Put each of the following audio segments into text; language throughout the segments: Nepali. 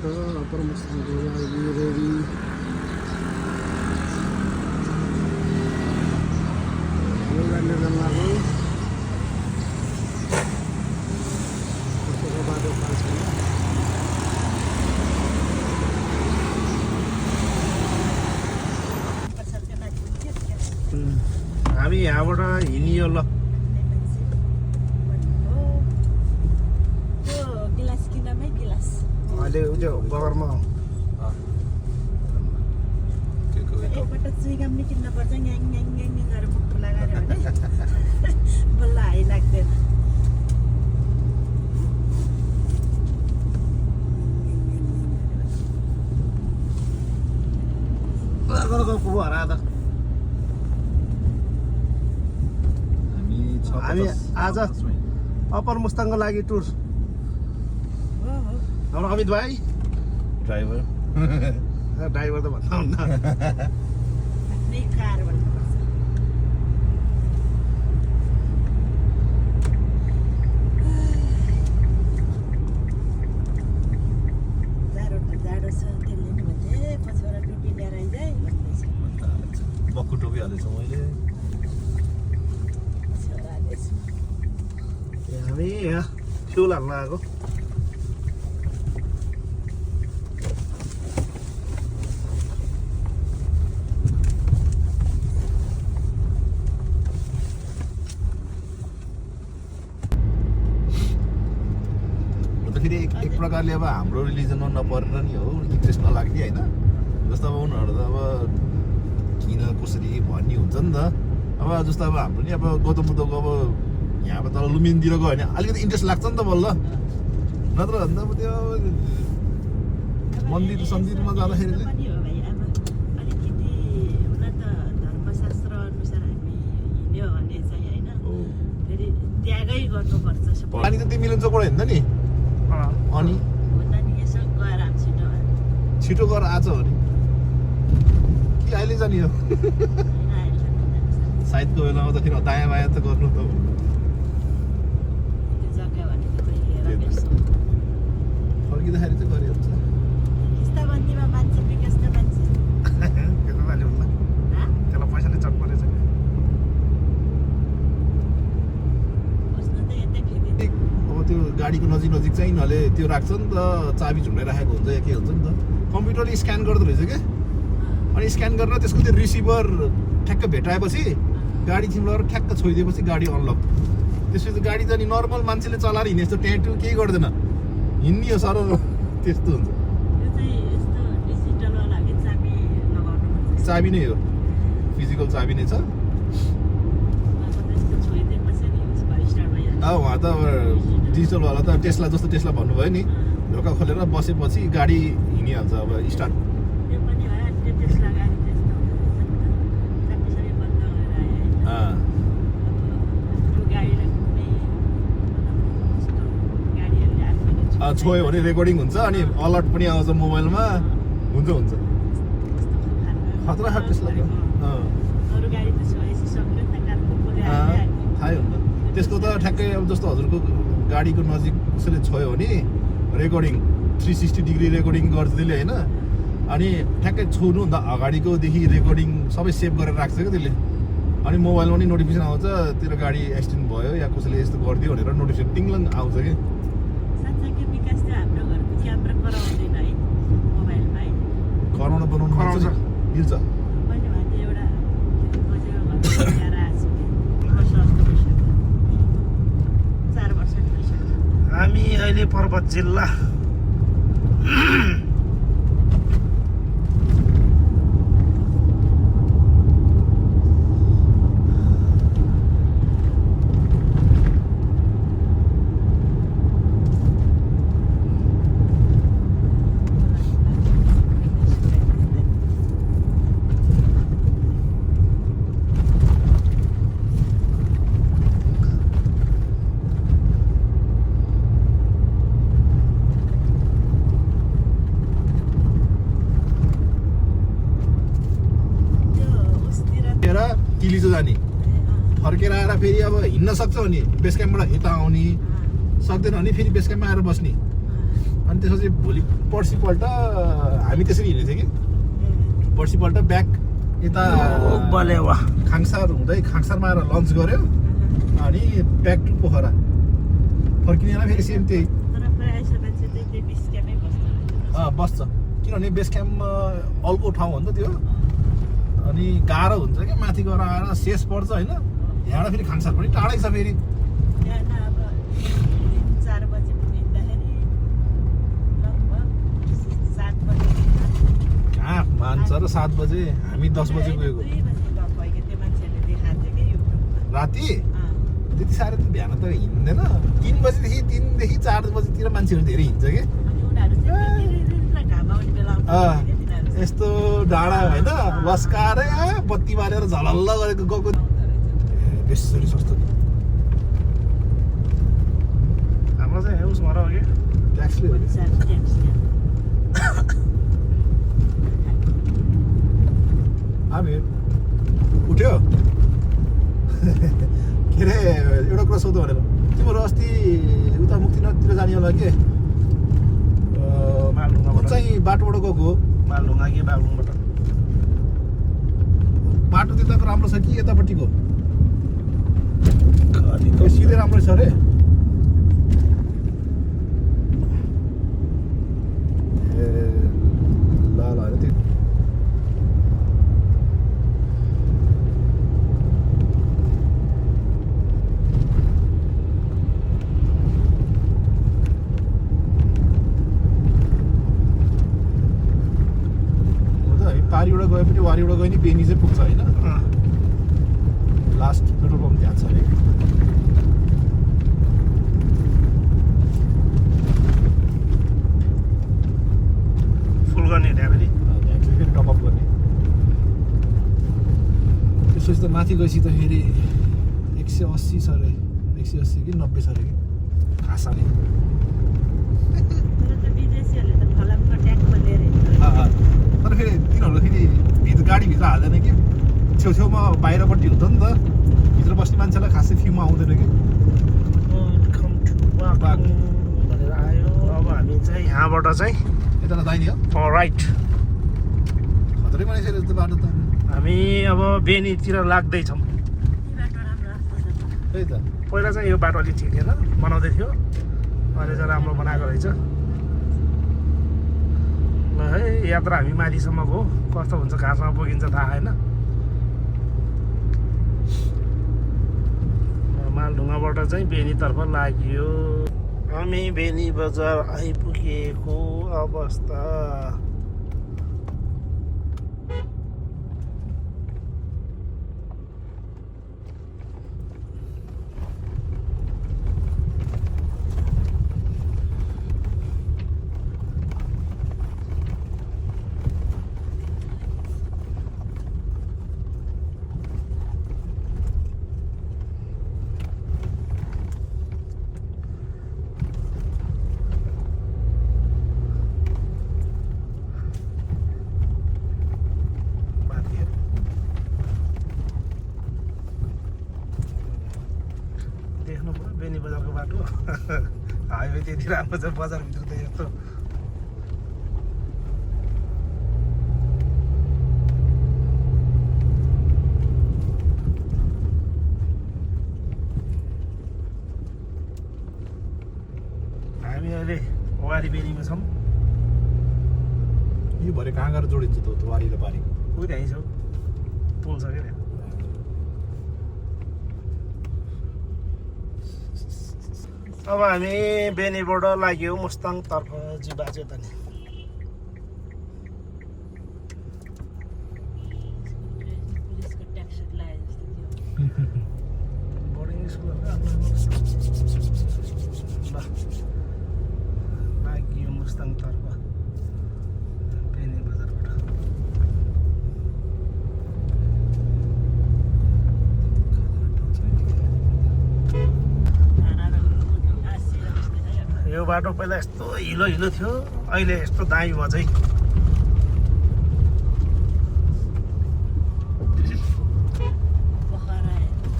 यहाँबाट अप्पर मुस्ताङको लागि रेडी बाटो पास हामी यहाँबाट हिँडियो ल अहिले त्यो बगरमा एकपल्ट चुइगाम नि किन्न पर्छ ग्याङ ग्याङ ग्याङ गरेर मुख लगाएर भने बल्ल हाई लाग्दैन हामी आज अप्पर मुस्ताङको लागि टुर हाम्रो अमित भाइ ड्राइभर ड्राइभर त भन्दा हुन्न आफ्नै कार भन्नुपर्छ जाडो छ त्यसले नि भन्थे पछिबाट टोपी लिएर आइजाइ भन्दैछ बक्खु टोपी हालेको छु मैले पछिबाट हाल्दैछु हामी यहाँ फ्युल हाल्न आएको फेरि एक प्रकारले अब हाम्रो रिलिजनमा नपरेर नि हो इन्ट्रेस्ट नलाग्ने होइन जस्तो अब उनीहरू त अब किन कसरी भन्ने हुन्छ नि त अब जस्तो अब हाम्रो नि अब गौतम बुद्धको अब यहाँ तल लुम्बिनीतिर गयो भने अलिकति इन्ट्रेस्ट लाग्छ नि त बल्ल नत्र भन्दा अब त्यो मन्दिर सन्दिरमा जाँदाखेरि चाहिँ पनि हो भाइ अब अलिकति हुन त धर्मशास्त्र अनुसार हामी हिँड्यो भने चाहिँ होइन फेरि त्यागै गर्नुपर्छ पानी त त्यो मिलन चोकबाट हिँड्दा नि अनि हुँदा नि यसो गएर आएको छिटो छिटो गरेर आज हो नि कि अहिले जाने हो सायदको बेलामा त फेरि दायाँ बायाँ त गर्नु त त्यो जग्गा भनेको त हेर बेस फर्किँदाखेरि चाहिँ गरिहाल्छ यस्ता बन्दीमा मान्छे विकास त मान्छे त्यो त जाने हुन्न त्यसलाई पैसाले चट परेछ बस्नु त यतै फेरि अब त्यो गाडीको नजिक नजिक चाहिँ यिनीहरूले त्यो राख्छ नि त चाबी झुन्डाइराखेको हुन्छ या के हुन्छ नि त कम्प्युटरले स्क्यान गर्दो रहेछ क्या अनि स्क्यान गरेर त्यसको त्यो रिसिभर ठ्याक्क भेटाएपछि गाडी थिम्लाएर ठ्याक्क छोइदिएपछि गाडी अनलक त्यसपछि गाडी त नि नर्मल मान्छेले चलाएर हिँड्ने जस्तो ट्याटु केही गर्दैन हिँड्ने हो सर त्यस्तो हुन्छ त्यो चाहिँ यस्तो डिजिटलवाला कि चाबी लगाउनु पर्छ चाबी नै हो फिजिकल चाबी नै छ अब त यस्तो छोइदिएपछि नि उसको स्टार्ट भइहाल्छ अब उहाँ त डिजिटलवाला त टेस्ला जस्तो टेस्ला भन्नुभयो नि ढोका खोलेर बसेपछि गाडी हिँडिहाल्छ अब स्टार्ट त्यो पनि हो त्यो त्यसला गाडी त्यस्तो हुन्छ नि त चाबी बन्द गरेर आयो होइन त्यो गाडीलाई कुनै यस्तो गाडीहरूले आफैले छोयो भने रेकर्डिङ हुन्छ अनि अलर्ट पनि आउँछ मोबाइलमा हुन्छ हुन्छ खतरा खालको टेस्ला अरू गाडी त छोएपछि सक्यो नि त कारको पुरै थाहै हुन्छ त्यसको त ठ्याक्कै अब जस्तो हजुरको गाडीको नजिक कसैले छोयो भने रेकर्डिङ 360 डिग्री रेकर्डिङ गर्छ त्यसले होइन अनि ठ्याक्कै छोड्नुभन्दा अगाडिकोदेखि रेकर्डिङ सबै सेभ गरेर राख्छ क्या त्यसले अनि मोबाइलमा नि नोटिफिकेसन आउँछ तेरो गाडी एक्सिडेन्ट भयो या कसैले यस्तो गरिदियो भनेर नोटिफिकेसन टिङलङ आउँछ कि साँच्चै विकास चाहिँ हाम्रो घरको क्यामेरा गराउँदैन है मोबाइलमा है कराउन बनाउनु कराउँछ। मिल्छ मैले भने एउटा बजेको घर ल्याएर आएको छु कि 1 वर्ष जस्तो भइसक्यो 4 वर्ष भइसक्यो हामी अहिले पर्वत जिल्ला तिलिचो जाने फर्केर आएर फेरि अब हिँड्न सक्छ भने बेस क्याम्पबाट यता आउने सक्दैन भने फेरि बेस क्याम्पमा आएर बस्ने अनि त्यसपछि पर्सिपल्ट हामी त्यसरी हिँडेको थियो कि पर्सिपल्ट ब्याक यता बलेवा खाङसार हुँदै खाङसारमा आएर लन्च गऱ्यो अनि ब्याक टु पोखरा फर्किनेलाई फेरि सेम त्यही बस्छ किनभने बेस क्याम्पमा अल्को ठाउँ हो नि त त्यो अनि गाह्रो हुन्छ क्या माथि गएर आएर शेष पर्छ होइन यहाँबाट फेरि खाङसार पनि टाढै छ फेरि कहाँ मान्छ र 7 बजे हामी 10 बजे गएको राति त्यति साह्रो त बिहान त हिँड्दैन 3 बजीदेखि 4 बजीतिर मान्छेहरू धेरै हिँड्छ कि यस्तो डाँडा होइन बस्काएर बत्ती बालेर झलल्ल गरेको गएको बेसरी सस्तो हाम्रो चाहिँ उसमा रह्यो कि ट्याक्सले हो हामी उठ्यो के अरे एउटा कुरा सोध्यो भनेर तिमीहरू अस्ति उता मुक्तिनाथतिर जाने होला के मालढुङ्गाबाट चाहिँ बाटोबाट गएको हो मालढुङ्गा कि बागलुङबाट बाटो त्यताको राम्रो छ कि यतापट्टिको सिधै राम्रो छ अरे ए ल ल त्यो पारीबाट गए पनि वारीबाट गए नि बेनी चाहिँ पुग्छ होइन लास्ट पेट्रोल पम्प त्यहाँ छ अरे फुल गर्ने त्यहाँ फेरि फेरि टपअप गर्ने त्यसपछि त माथि गएपछि त फेरि 180 छ अरे 180 कि 90 छ अरे कि खासाले तर फेरि तिनीहरू फेरि गाडीभित्र हाल्दैन कि छेउछेउमा बाहिरपट्टि हुन्छ नि त भित्र बस्ने मान्छेलाई खासै फिउमा आउँदैन कि भनेर आयो अब हामी चाहिँ यहाँबाट चाहिँ यता जाने हो राइट खतरै बनाइसकेको जस्तो बाटो त हामी अब बेनीतिर लाग्दैछौँ त्यही त पहिला चाहिँ यो बाटो अलिक ठिक थिएन बनाउँदै थियो अहिले चाहिँ राम्रो बनाएको रहेछ ल है यात्रा हामी माथिसम्म गयो कस्तो हुन्छ कहाँसम्म पुगिन्छ थाहा छैन मालढुङ्गाबाट चाहिँ बेनीतर्फ लाग्यो हामी बेनी बजार आइपुगेको अवस्था बेनी बजारको बाटो हाइवे त्यति राम्रो छ बजारभित्र त यस्तो हामी अहिले वारी बेनीमा छौँ यो भरे कहाँ गएर जोडिन्छ त वारी र पारी ऊ त्यहीँ छौ पुल छ क्या अब हामी बेनीबाट लाग्यो मुस्ताङतर्फ जिबा चाहिँ त नि बोर्डिङ स्कुलहरू लाग्यो मुस्ताङतर्फ बेनी बजारबाट यो बाटो पहिला यस्तो हिलो हिलो थियो अहिले यस्तो दामी भयो चाहिँ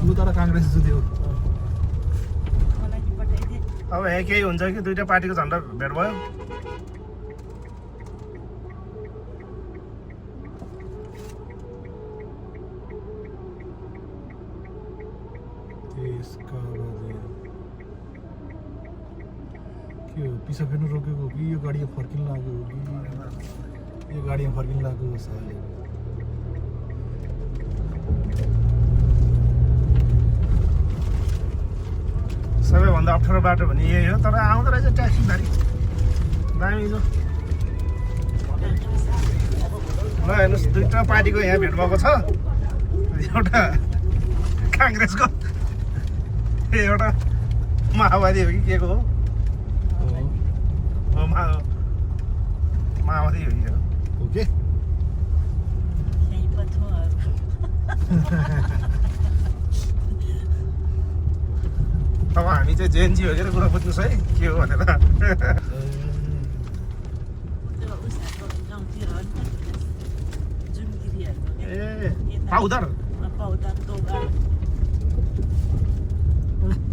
ऊ तर काङ्ग्रेस थियो अब यहाँ केही हुन्छ कि दुईटा पार्टीको झन्डा भेट भयो। के हो पिसा फेर्नु रोकेको हो कि यो गाडीमा फर्किनु लाग्यो हो कि यो गाडीमा फर्किनु लाग्यो साले। सबैभन्दा अप्ठ्यारो बाटो भने यही हो, तर आउँदो रहेछ ट्याक्सी गाडी दामी छ। ल हेर्नुहोस् दुईवटा पार्टीको यहाँ भेट भएको छ, एउटा काङ्ग्रेसको एउटा माओवादी हो कि के को हो, माओवादी हो कि ओके यही पथुवाहरू। अब हामी चाहिँ जेएनजी हो कि कुरा बुझ्नुहोस् है के हो भनेर। त्यो उसाको गाउँतिर हो नि त, जुनगिरीहरूको ए पाउदर पाउदर गौगाड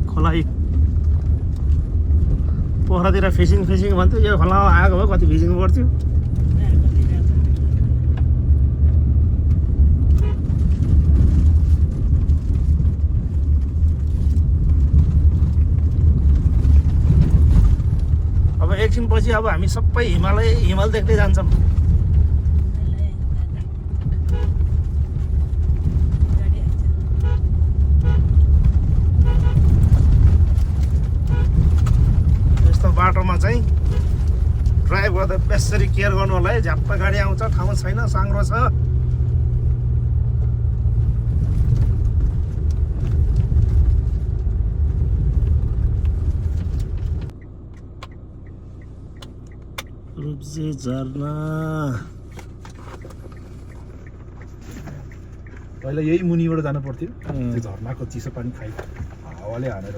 खोलाइ पोखरातिर फिसिङ भन्थ्यो, यो खोलामा आएको भए कति फिसिङ पर्थ्यो। अब एकछिनपछि अब हामी सबै हिमाल देख्दै जान्छौँ। यस्तो बाटोमा चाहिँ ड्राइभ गर्दा बेसरी केयर गर्नु होला है, झ्याप्प गाडी आउँछ, ठाउँ छैन, साङ्ग्रो छ। रुप्से झरना पहिला यही मुनिबाट जानु पर्थ्यो, त्यो झर्नाको चिसो पानी खाइ हावाले हानेर।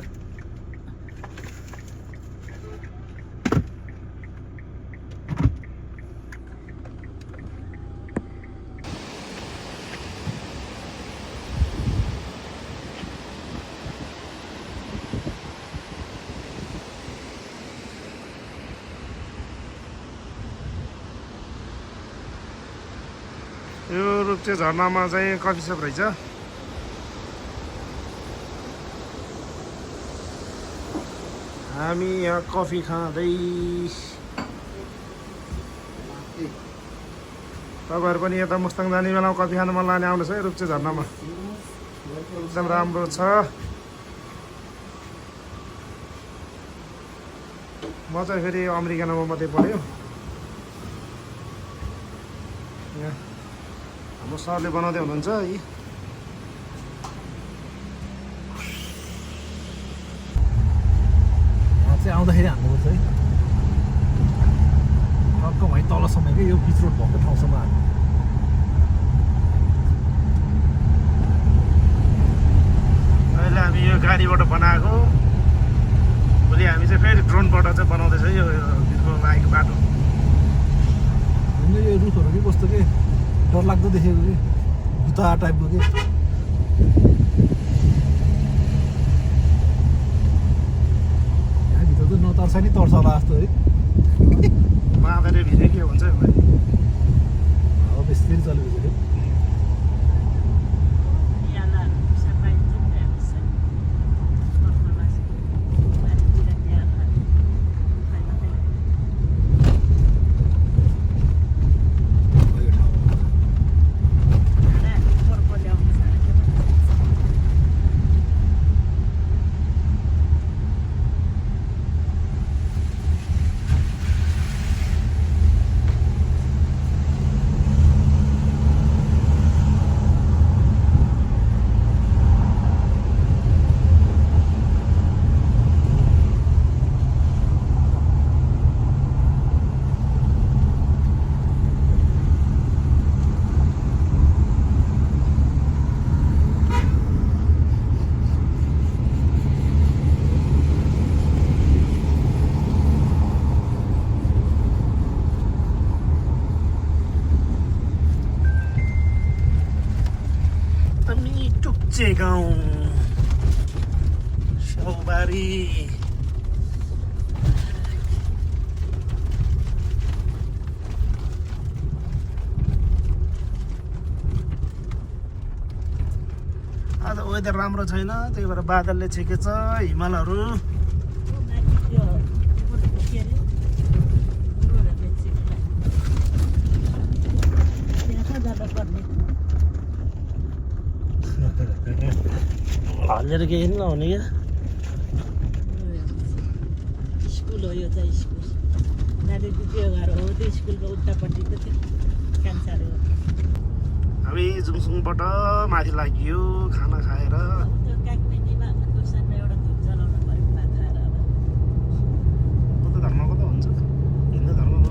यो रुप्चे झरनामा चाहिँ कफी सप रहेछ। हामी यहाँ कफी खाँदै, तपाईँहरू पनि यता मुस्ताङ जाने बेलामा कफी खानु मन लाग्ने आउनुहोस् है रुप्चे झरनामा, एकदम राम्रो छ। म चाहिँ फेरि अमेरिकामा मात्रै पढ्यो। यहाँ हाम्रो सरले बनाउँदै हुनुहुन्छ यी। चाहिँ आउँदाखेरि हान्नुपर्छ है, टक्क वहीँ तलसम्म क्या, यो बिच रोड भएको ठाउँसम्म हाल्नु। अहिले हामी यो गाडीबाट बनाएको, भोलि हामी चाहिँ फेरि ड्रोनबाट चाहिँ बनाउँदैछ यो लागेको बाटो। यो रुखहरू के कस्तो के डरलाग्दो देखेको कि, भुता टाइपको के। यहाँभित्र त नतर्छ नि तर्छ होला जस्तो है, बाँदरले भित्रै के हुन्छ भाइ। अब बेसी चलेको टुक्चे गाउँ स्याउबारी आज वेदर राम्रो छैन त्यही भएर बादलले छेकेछ हिमालहरू ऊ माथि त्यो के अरे गुरुहरू बेच्चिनुलाई त्यहाँ कहाँ जानुपर्ने हल्लेर केही नहुने क्या स्कुल हो यो चाहिँ स्कुल नानी त्यो घर हो त्यो स्कुलको उल्टापट्टिको त्यो कान्छाहरू हो हामी जुङसुङबाट माथि लाग्यो खाना खाएर त्यो कागमेनीमा दोसानमा एउटा धुप जलाउनु पऱ्यो भात खाएर अब बुद्ध धर्मको त हुन्छ हिन्दू धर्मको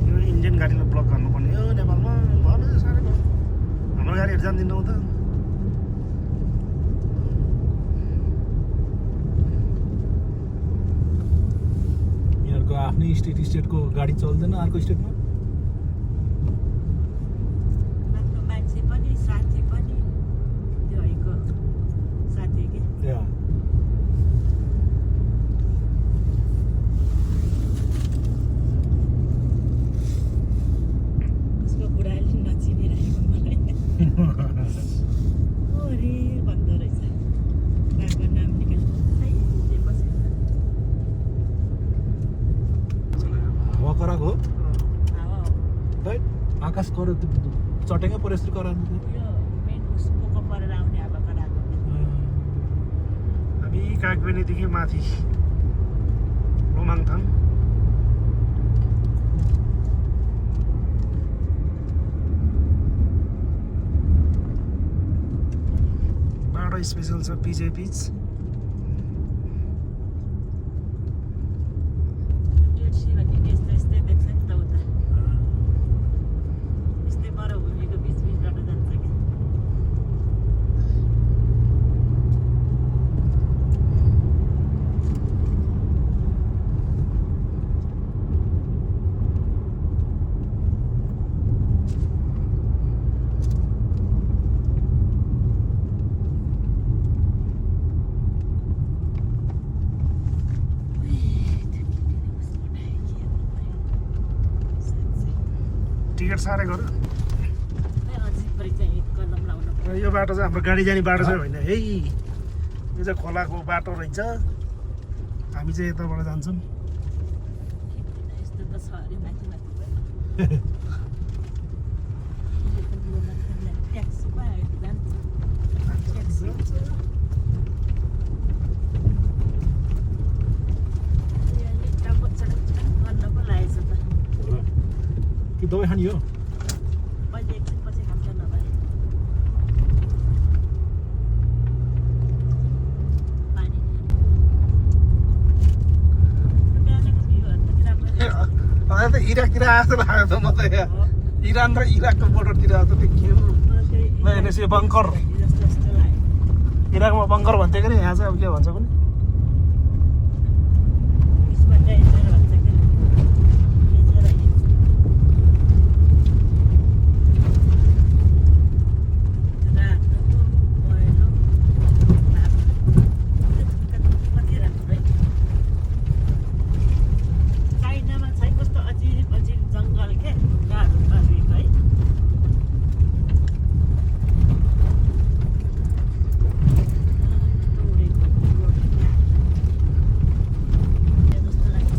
यो इन्डियन गाडीलाई ब्लक गर्नुपर्ने हो नेपालमा भन साह्रै हाम्रो गाडीहरू जान्दिनँ त यिनीहरूको आफ्नै स्टेटको गाडी चल्दैन अर्को स्टेटमा आफ्नो मान्छे पनि साथी पनि त्यो हैको साथी के या उसको बुढाले नचिनिरहेको मलाई अरे भन्दो रहेछ बाको नाम निकाल्नु बसेर हावा कराएको हो हावा हो है आकाश कर चटेकै पऱ्यो यस्तो कराउनु त यो मेन उसको परेर आउने हावा कराएको हामी कागबेनीदेखि माथि रोमाङथाङ बाटो स्पेसल छ पिजे पिच डेढसी भन्ने यस्तै यस्तै देख्छ नि त उता यस्तै मरुभूमिको बिचबिचबाट जान्छ कि टिकट साह्रै गर अझै चाहिँ एक कलम लाउनु र यो बाटो चाहिँ हाम्रो गाडी जाने बाटो चाहिँ होइन है यो चाहिँ खोलाको बाटो रहेछ हामी चाहिँ यताबाट जान्छौँ यस्तो त छ अरे माथि माथि ट्याक्सीमा जान्छ ट्याक्सी गर्न पो लागेछ त कि दबाई खाने हो अहिले एकछिनपछि खान्छ नभए पानी बिहानको भ्यूहरू पनि राम्रो अहिले त इराकतिर आएको लाग्यो त म त यहाँ इरान र इराकको बोर्डरतिर आएको त के हो हेर्नुहोस् यो बङ्कर जस्तो जस्तो लाग्यो इराकमा बङ्कर भन्थ्यो कि यहाँ चाहिँ अब के भन्छ पनि यसमा डेन्जर भन्छ कि डेन्जर होइन रातो पहेँलो कति राम्रो है चाइनामा चाहिँ कस्तो अजिब अजिब जङ्गल के ढुङ्गाहरू पारिएको है जस्तो लाग्छ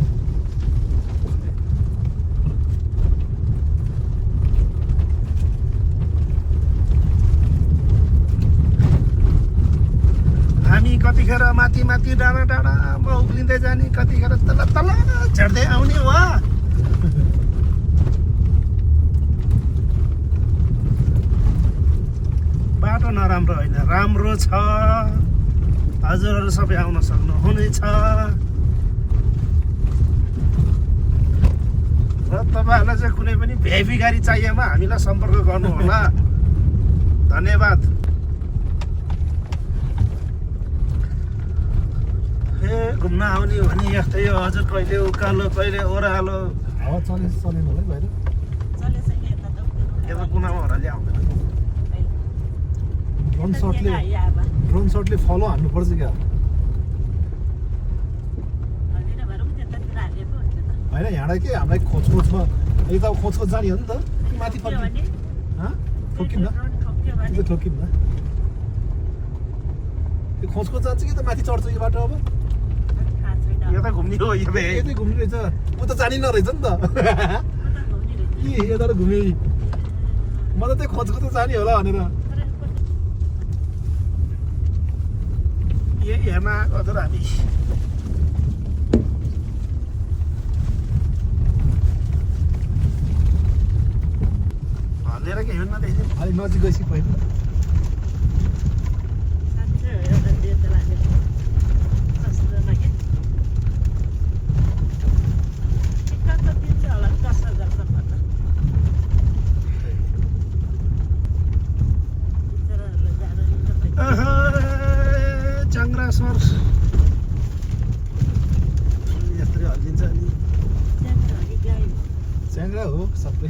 हामी कतिखेर माथि माथि डाँडा डाँडामा उक्लिँदै जाने कतिखेर तल तल झर्दै आउने वा बाटो नराम्रो होइन राम्रो छ हजुरहरू सबै आउन सक्नुहुनेछ र तपाईँहरूलाई चाहिँ कुनै पनि भेभी गाडी चाहिएमा हामीलाई सम्पर्क गर्नुहोला धन्यवाद ए घुम्न आउने भने यस्तै हो हजुर कहिले उकालो कहिले ओह्रालो हावा चलेन होला है बाहिर चलेछ यता त यता कुनामा ओह्राले आउँदैन ड्रोन सटले फलो हान्नुपर्छ क्या होइन यहाँ के हामीलाई खोजमा एकदम खोज जाने हो नि त कि माथि फर्किने ठोकिन्न ठोक्यो भने त्यो ठोकिन्न त्यो खोजको जान्छ कि त माथि चढ्छ यो बाटो अब थाहा छैन यो त घुम्ने हो यो बे यतै घुम्ने रहेछ म त जानिन रहेछ नि त ए यता त घुमे म त त्यही खोजको त जाने होला भनेर यही हेर्न आएको हजुर हामी हल्लिएर के हेर्न देखि अलिक नजिक गएपछि पहिला साँच्चै हो एउटा डेट लागेको कस्तो लाग्यो टिकट त दिन्छ होला 10,000 सम्म त बिचराहरूलाई जाँदा नि तपाईँ चाङ्ग्रा सर यात्री हल्लिन्छ अनि त्यहाँको हगी गाई च्याङ्ग्रा हो सबै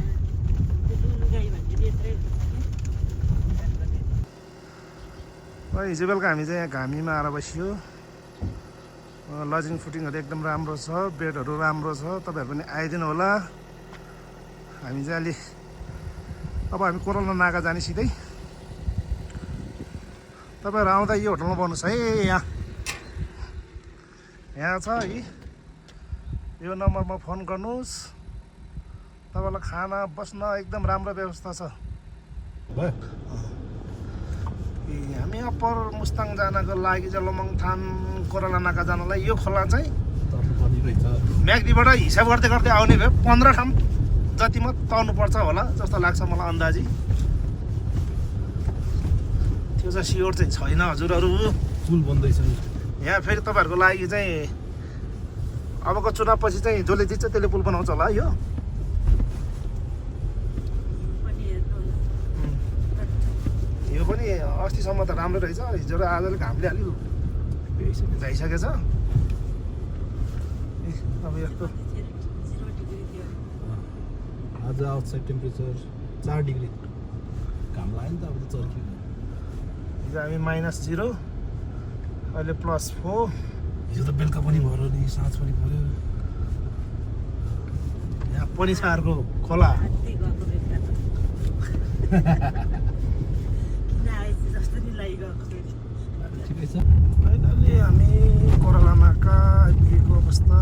त्यो दुनु गाई भन्ने यत्रै हिजो बेलुका हामी चाहिँ यहाँ घामीमा आएर बसियो लजिङ फुटिङहरू एकदम राम्रो छ बेडहरू राम्रो छ तपाईँहरू पनि आइदिनु होला हामी चाहिँ अलि अब हामी कोरोना नाका जाने सिधै तपाईँहरू आउँदा यो होटलमा बस्नुहोस् है यहाँ छ है यो नम्बरमा फोन गर्नुहोस् तपाईँलाई खाना बस्न एकदम राम्रो व्यवस्था छ भयो हामी अप्पर मुस्ताङ जानको लागि चाहिँ लोमङथान कोरोना नाका जानलाई यो खोला चाहिँ तर्नुपर्ने रहेछ म्याग्दीबाट हिसाब गर्दै गर्दै आउने भए 15 ठाउँ जतिमा तर्नुपर्छ होला जस्तो लाग्छ मलाई अन्दाजी त्यो चाहिँ सियोर चाहिँ छैन हजुरहरू पुल बन्दैछ यहाँ फेरि तपाईँहरूको लागि चाहिँ अबको चुनावपछि चाहिँ जसले जित्छ त्यसले पुल बनाउँछ होला यो पनि हेर्नु यो पनि अस्तिसम्म त राम्रो रहेछ हिजो र आजले घामले अलिक जाइसकेछ अब यस्तो 0 डिग्री थियो आज आउटसाइड टेम्परेचर 4 डिग्री घाम लाग्यो नि त अब त चर्कियो हिजो हामी -0 अहिले +4 हिजो त बेलुका पनि भएर नि साँझ पनि पऱ्यो यहाँ पनि छ अर्को खोला हात्ती गएको बेलुका त किन आएछ जस्तो नि लागिगएको फेरि ठिकै छ फाइनली हामी कोरोना नाका आइपुगेको अवस्था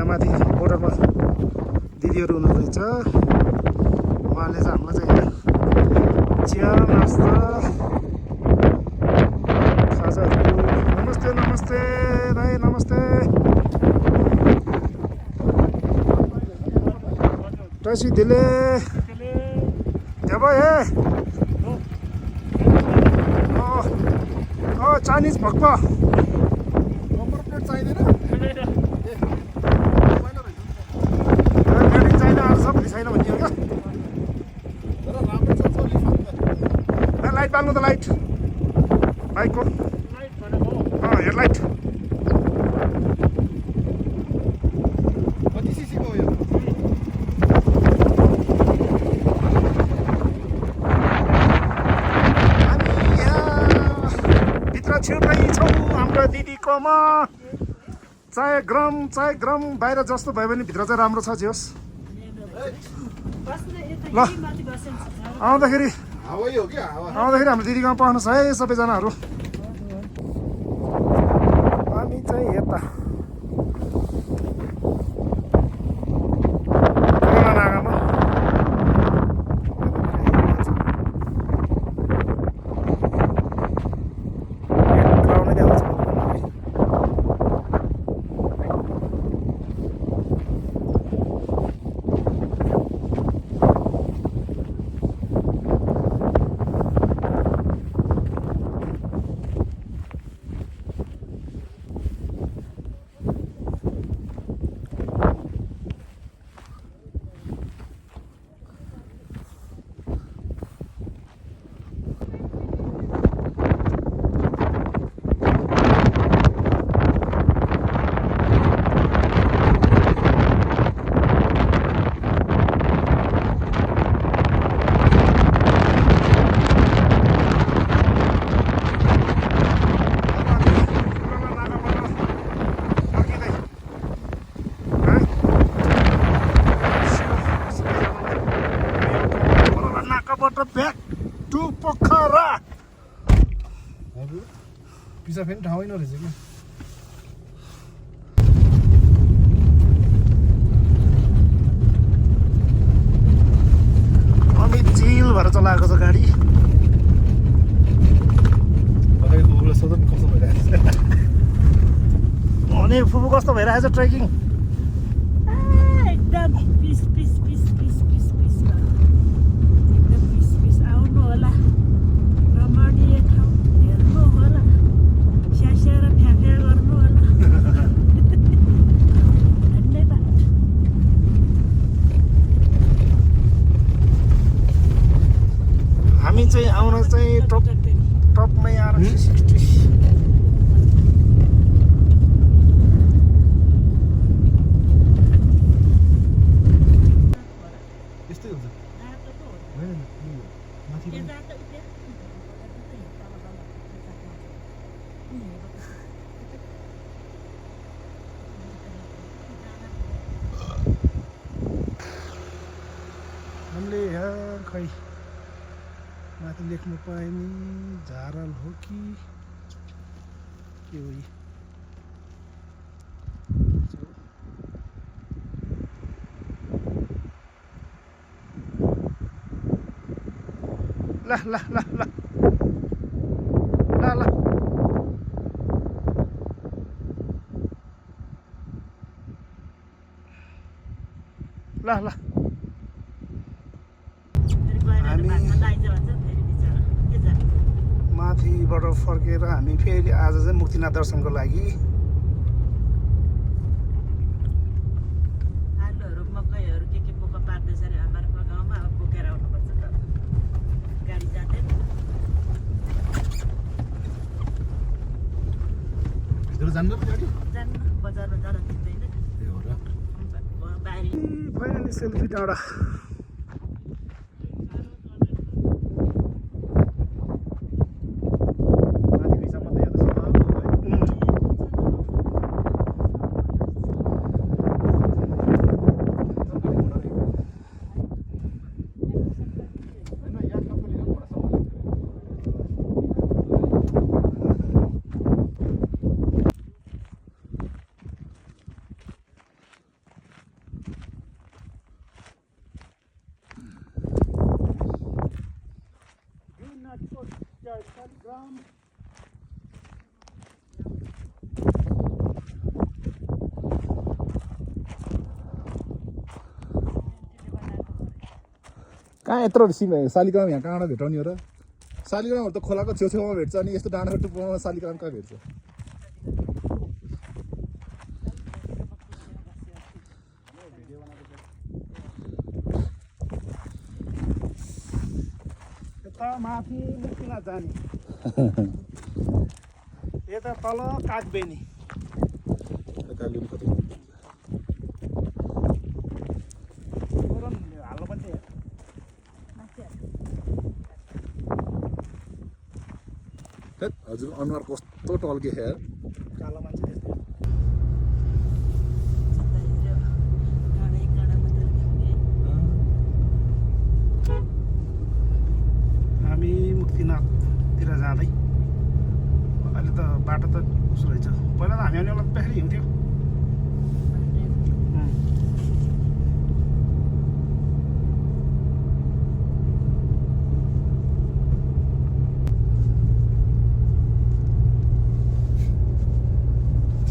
माथि बोर्डरमा दिदीहरू हुनुहुन्छ उहाँले चाहिँ हामीलाई चाहिँ चिया नास्ता खाजाहरू नमस्ते नमस्ते दाइ नमस्ते टैसी दिले देबो हे ओ चाइनिज भक्पा नम्बर प्लेट चाहिँदैन छैन भन्ने हो क्या तर राम्रो छ चल्ली लाइट बाल्नु त लाइट बाइकको हेडलाइट कति सिसीको हो यो हामी यहाँ भित्र छिर्दै छौँ हाम्रो दिदीकोमा चाहे ग्राम बाहिर जस्तो भयो भने भित्र चाहिँ राम्रो छ जे होस् ल आउँदाखेरि हावै हो क्या हावा आउँदाखेरि हाम्रो दिदीकोमा पाउनुहोस् है सबैजनाहरू हामी चाहिँ यता कोरोना हजुर पिसा फेरि ठाउँ होइन रहेछ कि अमित चिल भएर चलाएको छ गाडी तपाईँको सदन कस्तो भइरहेको छ अनि फुपू कस्तो भइरहेछ ट्रेकिङ एकदम peace peace peace peace peace peace एकदम पिस पिस आउनु होला रमणीय ठाउँ हेर्नु होला स्यास्याएर फ्याफ्या गर्नु होला धन्यवाद हामी चाहिँ आउन चाहिँ टपमै आएर 60 यस्तै हुन्छ होइन माथि हामीले यहाँ खै माथि लेख्नु पाएँ नि झारल हो कि के हो यी ल ल ल ल ल ल ल ल माथिबाट फर्केर हामी फेरि आज चाहिँ मुक्तिनाथ दर्शनको लागि आलुहरू मकैहरू के बोक पार्दैछ अरे हाम्रो गाउँमा अब बोकेर आउनुपर्छ त गाडी जाँदैन भित्र जान्न गाडी जान्न बजारमा जान दिँदैन त्यही हो र बाहिर फाइनली सेल्फी डाँडा कहाँ यत्रो शालिग्राम यहाँ कहाँबाट भेटाउने हो र शालिग्रामहरू त खोलाको छेउछेउमा भेट्छ अनि यस्तो डाँडाको टुप्पोमा शालिग्राम कहाँ भेट्छ यता माथि मुक्तिनाथ जाने यता तल कागबेनी हाल्नु पनि हजुर अनुहार कस्तो टल्के यार कालो मान्छे त्यस्तै हामी मुक्तिनाथतिर जाँदै अहिले त बाटो त कसो रहेछ पहिला त हामी आउने बेला बेखारी हिउँथ्यो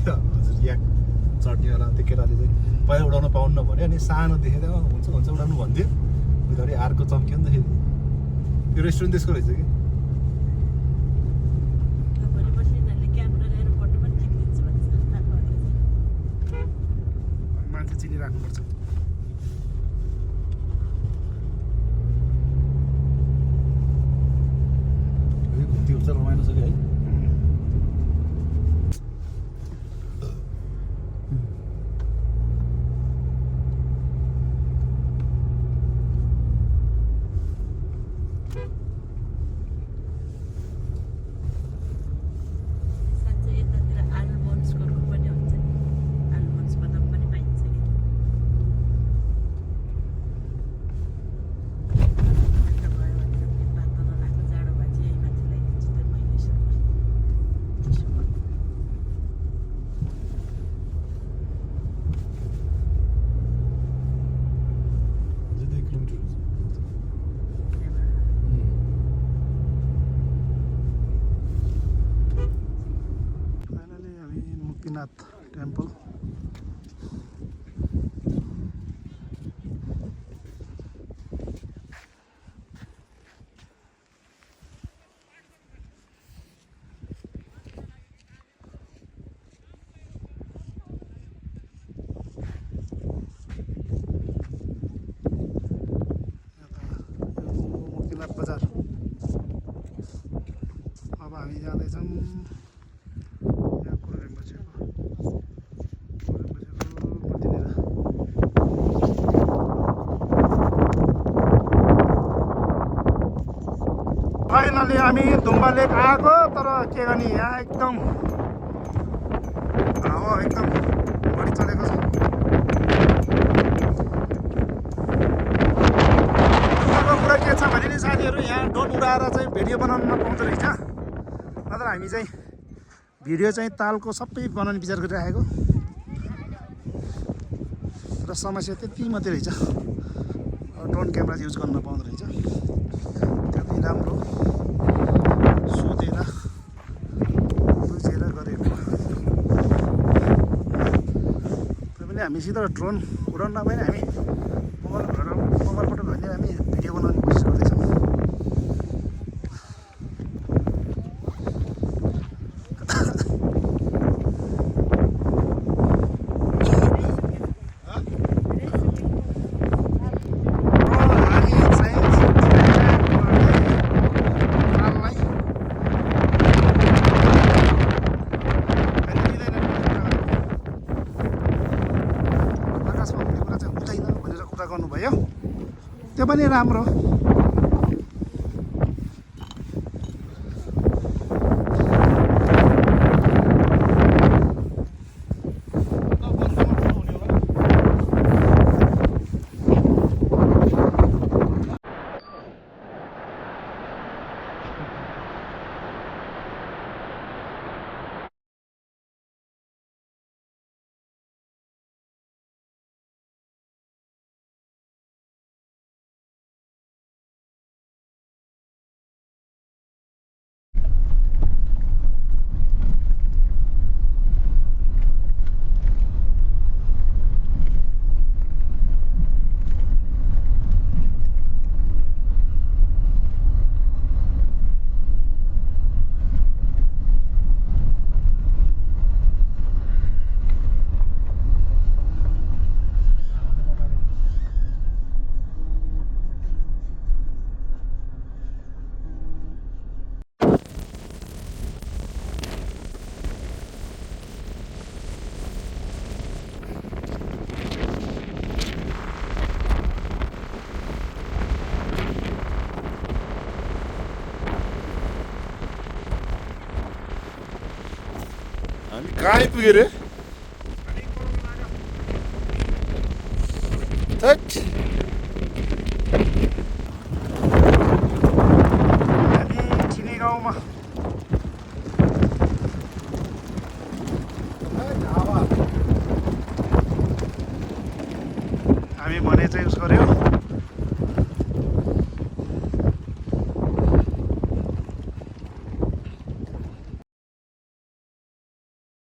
हजुर यहाँ चट्नीवाला त्यो केटाले चाहिँ पहिला उडाउन पाउन्न भन्यो अनि सानो देखेर हुन्छ हुन्छ उडाउनु भन्थ्यो बिस्तारै अर्को चम्क्यो नि त फेरि त्यो रेस्टुरेन्ट त्यसको रहेछ कि मान्छे चिनिराख्नुपर्छ घुम्ती हुन्छ रमाइलो छ कि है मुक्तिनाथ टेम्पल। मुक्तिनाथ बजार। अब हामी जाँदैछौँ यहाँ कुरोरेम बसेको मूर्तिनिर। फाइनली हामी धुम्बा लेक आएको, तर के गर्ने यहाँ एकदम हावा एकदम बढी चढेको छ। कुरा के छ भने नि साथीहरू, यहाँ ड्रोन उडाएर चाहिँ भिडियो बनाउन नपाउँदो रहेछ। नत्र हामी चाहिँ भिडियो चाहिँ तालको सबै बनाउने विचार गरिराखेको, र समस्या त्यति मात्रै रहेछ, ड्रोन क्यामेरा युज गर्न नपाउँदो रहेछ। त्यति राम्रो सोधेर बुझेर गरेको। त्यो पनि हामीसित ड्रोन उडाउन नभए हामी मोबाइलबाट भने हामी भिडियो बनाउने कोसिस गर्दैछौँ। गर्नुभयो, त्यो पनि राम्रो। हामी कहाँ आइपुग्यो रे? चिनी गाउँमा हामी भने चाहिँ उस गऱ्यो।